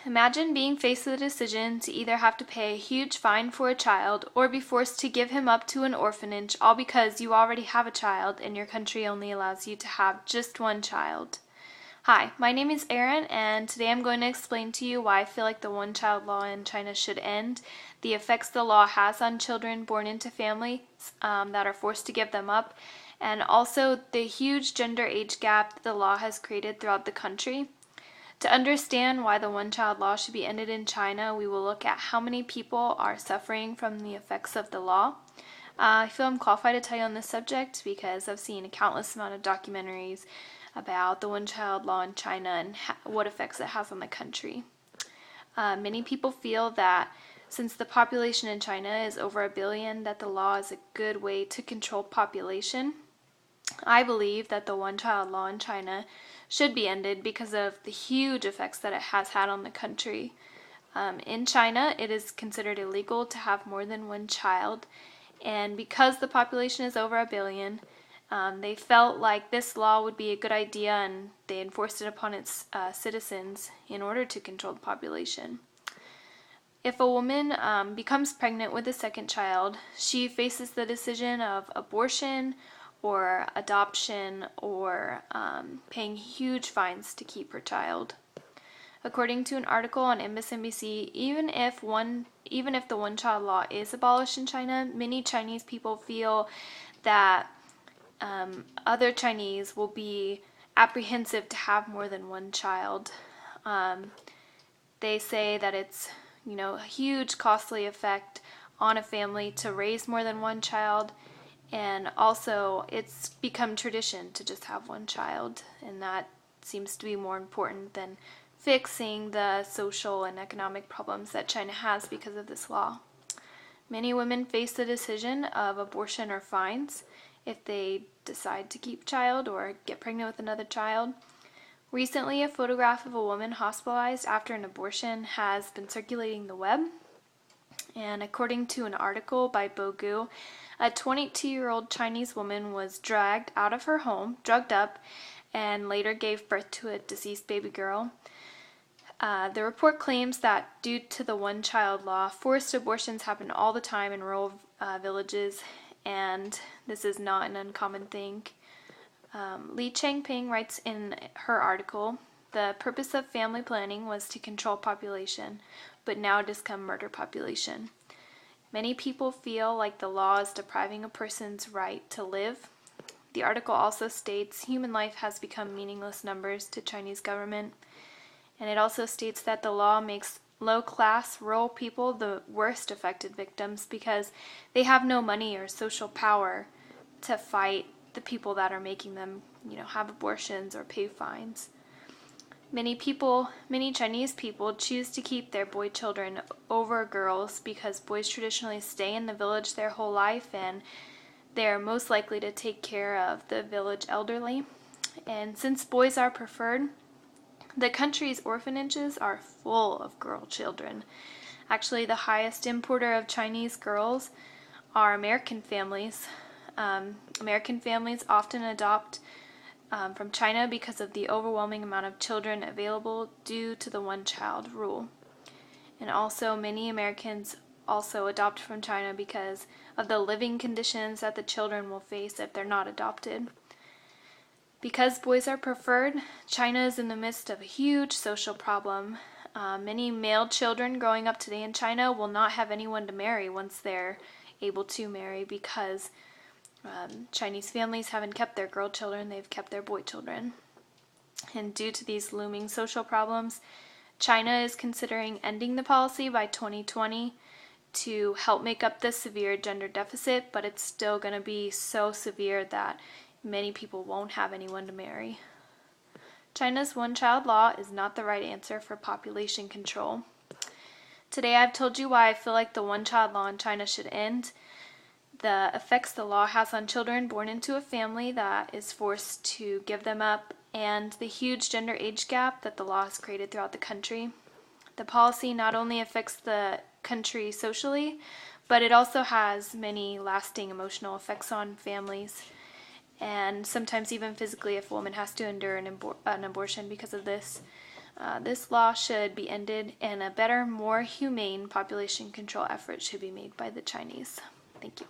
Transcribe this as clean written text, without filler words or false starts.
Imagine being faced with a decision to either have to pay a huge fine for a child or be forced to give him up to an orphanage, all because you already have a child and your country only allows you to have just one child. Hi, my name is Erin, and today I'm going to explain to you why I feel like the one-child law in China should end, the effects the law has on children born into families that are forced to give them up, and also the huge gender age gap that the law has created throughout the country. To understand why the one-child law should be ended in China, we will look at how many people are suffering from the effects of the law. I feel I'm qualified to tell you on this subject because I've seen a countless amount of documentaries about the one-child law in China and what effects it has on the country. Many people feel that since the population in China is over 1 billion, that the law is a good way to control population. I believe that the one-child law in China should be ended because of the huge effects that it has had on the country. In China, it is considered illegal to have more than one child, and because the population is over 1 billion, they felt like this law would be a good idea, and they enforced it upon its citizens in order to control the population. If a woman becomes pregnant with a second child, she faces the decision of abortion or adoption or paying huge fines to keep her child. According to an article on MSNBC, even if the one-child law is abolished in China, many Chinese people feel that other Chinese will be apprehensive to have more than one child. They say that it's a huge costly effect on a family to raise more than one child, and also it's become tradition to just have one child, and that seems to be more important than fixing the social and economic problems that China has because of this law. Many women face the decision of abortion or fines if they decide to keep a child or get pregnant with another child. Recently, a photograph of a woman hospitalized after an abortion has been circulating the web. And according to an article by Bogu, a 22-year-old Chinese woman was dragged out of her home, drugged up, and later gave birth to a deceased baby girl. The report claims that due to the one-child law, forced abortions happen all the time in rural villages, and this is not an uncommon thing. Li Changping writes in her article, "The purpose of family planning was to control population, but now it has become murder population." Many people feel like the law is depriving a person's right to live. The article also states human life has become meaningless numbers to Chinese government. And it also states that the law makes low-class rural people the worst affected victims because they have no money or social power to fight the people that are making them, have abortions or pay fines. Many Chinese people choose to keep their boy children over girls because boys traditionally stay in the village their whole life, and they're most likely to take care of the village elderly. And since boys are preferred, the country's orphanages are full of girl children. Actually, the highest importer of Chinese girls are American families. American families often adopt from China because of the overwhelming amount of children available due to the one-child rule. And also, many Americans also adopt from China because of the living conditions that the children will face if they're not adopted. Because boys are preferred, China is in the midst of a huge social problem. Many male children growing up today in China will not have anyone to marry once they're able to marry because Chinese families haven't kept their girl children, they've kept their boy children. And due to these looming social problems, China is considering ending the policy by 2020 to help make up the severe gender deficit, but it's still going to be so severe that many people won't have anyone to marry. China's one-child law is not the right answer for population control. Today I've told you why I feel like the one-child law in China should end, the effects the law has on children born into a family that is forced to give them up, and the huge gender age gap that the law has created throughout the country. The policy not only affects the country socially, but it also has many lasting emotional effects on families, and sometimes even physically if a woman has to endure an abortion because of this. This law should be ended, and a better, more humane population control effort should be made by the Chinese. Thank you.